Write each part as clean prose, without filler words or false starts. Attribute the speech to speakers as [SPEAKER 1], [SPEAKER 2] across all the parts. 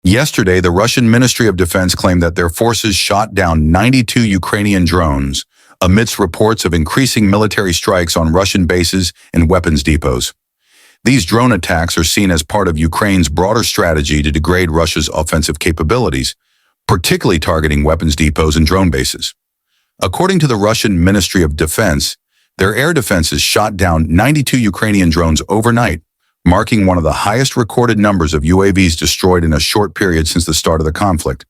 [SPEAKER 1] Yesterday, the Russian Ministry of Defense claimed that their forces shot down 92 Ukrainian drones amidst reports of increasing military strikes on Russian bases and weapons depots. These drone attacks are seen as part of Ukraine's broader strategy to degrade Russia's offensive capabilities, particularly targeting weapons depots and drone bases. According to the Russian Ministry of Defense, their air defenses shot down 92 Ukrainian drones overnight, marking one of the highest recorded numbers of UAVs destroyed in a short period since the start of the conflict.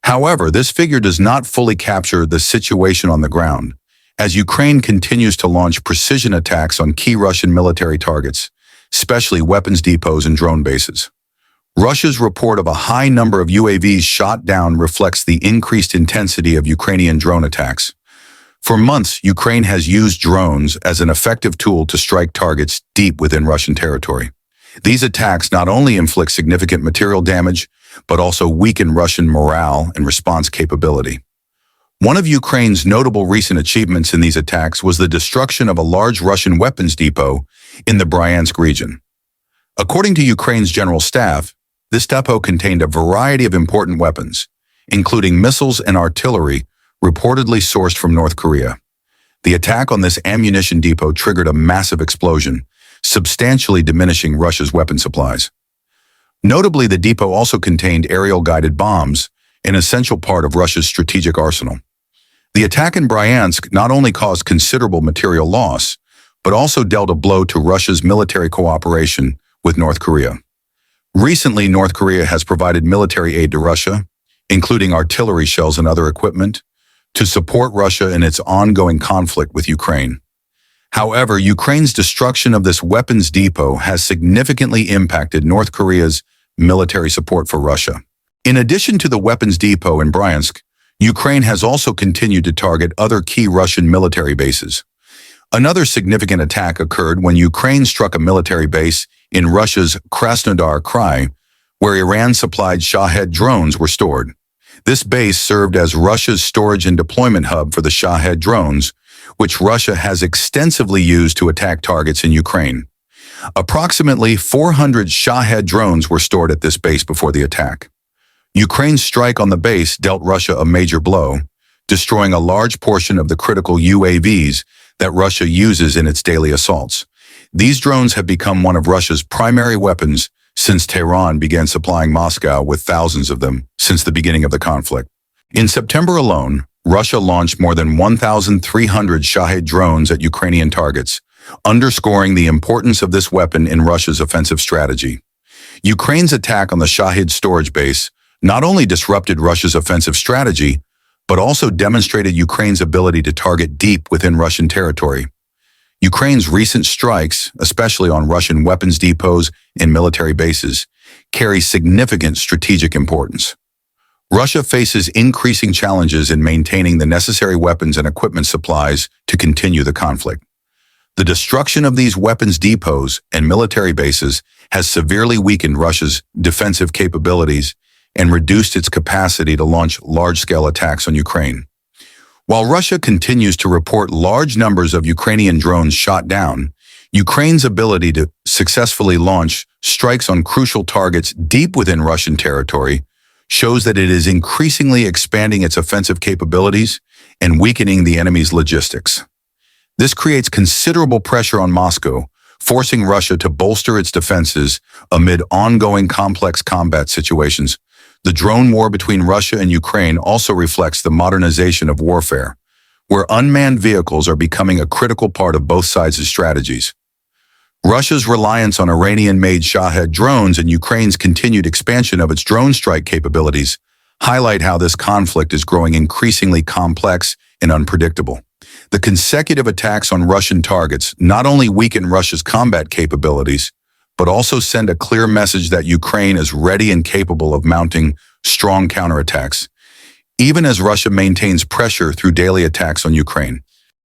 [SPEAKER 1] However, this figure does not fully capture the situation on the ground, as Ukraine continues to launch precision attacks on key Russian military targets, especially weapons depots and drone bases. Russia's report of a high number of UAVs shot down reflects the increased intensity of Ukrainian drone attacks. For months, Ukraine has used drones as an effective tool to strike targets deep within Russian territory. These attacks not only inflict significant material damage, but also weaken Russian morale and response capability. One of Ukraine's notable recent achievements in these attacks was the destruction of a large Russian weapons depot in the Bryansk region. According to Ukraine's general staff, this depot contained a variety of important weapons, including missiles and artillery, reportedly sourced from North Korea. The attack on this ammunition depot triggered a massive explosion, substantially diminishing Russia's weapon supplies. Notably, the depot also contained aerial-guided bombs, an essential part of Russia's strategic arsenal. The attack in Bryansk not only caused considerable material loss, but also dealt a blow to Russia's military cooperation with North Korea. Recently, North Korea has provided military aid to Russia, including artillery shells and other equipment, to support Russia in its ongoing conflict with Ukraine. However, Ukraine's destruction of this weapons depot has significantly impacted North Korea's military support for Russia. In addition to the weapons depot in Bryansk, Ukraine has also continued to target other key Russian military bases. Another significant attack occurred when Ukraine struck a military base in Russia's Krasnodar Krai, where Iran-supplied Shahed drones were stored. This base served as Russia's storage and deployment hub for the Shahed drones, which Russia has extensively used to attack targets in Ukraine. Approximately 400 Shahed drones were stored at this base before the attack. Ukraine's strike on the base dealt Russia a major blow, destroying a large portion of the critical UAVs that Russia uses in its daily assaults. These drones have become one of Russia's primary weapons since Tehran began supplying Moscow with thousands of them since the beginning of the conflict. In September alone, Russia launched more than 1,300 Shahed drones at Ukrainian targets, underscoring the importance of this weapon in Russia's offensive strategy. Ukraine's attack on the Shahed storage base not only disrupted Russia's offensive strategy, but also demonstrated Ukraine's ability to target deep within Russian territory. Ukraine's recent strikes, especially on Russian weapons depots and military bases, carry significant strategic importance. Russia faces increasing challenges in maintaining the necessary weapons and equipment supplies to continue the conflict. The destruction of these weapons depots and military bases has severely weakened Russia's defensive capabilities and reduced its capacity to launch large-scale attacks on Ukraine. While Russia continues to report large numbers of Ukrainian drones shot down, Ukraine's ability to successfully launch strikes on crucial targets deep within Russian territory shows that it is increasingly expanding its offensive capabilities and weakening the enemy's logistics. This creates considerable pressure on Moscow, forcing Russia to bolster its defenses amid ongoing complex combat situations. The drone war between Russia and Ukraine also reflects the modernization of warfare, where unmanned vehicles are becoming a critical part of both sides' strategies. Russia's reliance on Iranian-made Shahed drones and Ukraine's continued expansion of its drone strike capabilities highlight how this conflict is growing increasingly complex and unpredictable. The consecutive attacks on Russian targets not only weaken Russia's combat capabilities, but also send a clear message that Ukraine is ready and capable of mounting strong counterattacks, even as Russia maintains pressure through daily attacks on Ukraine.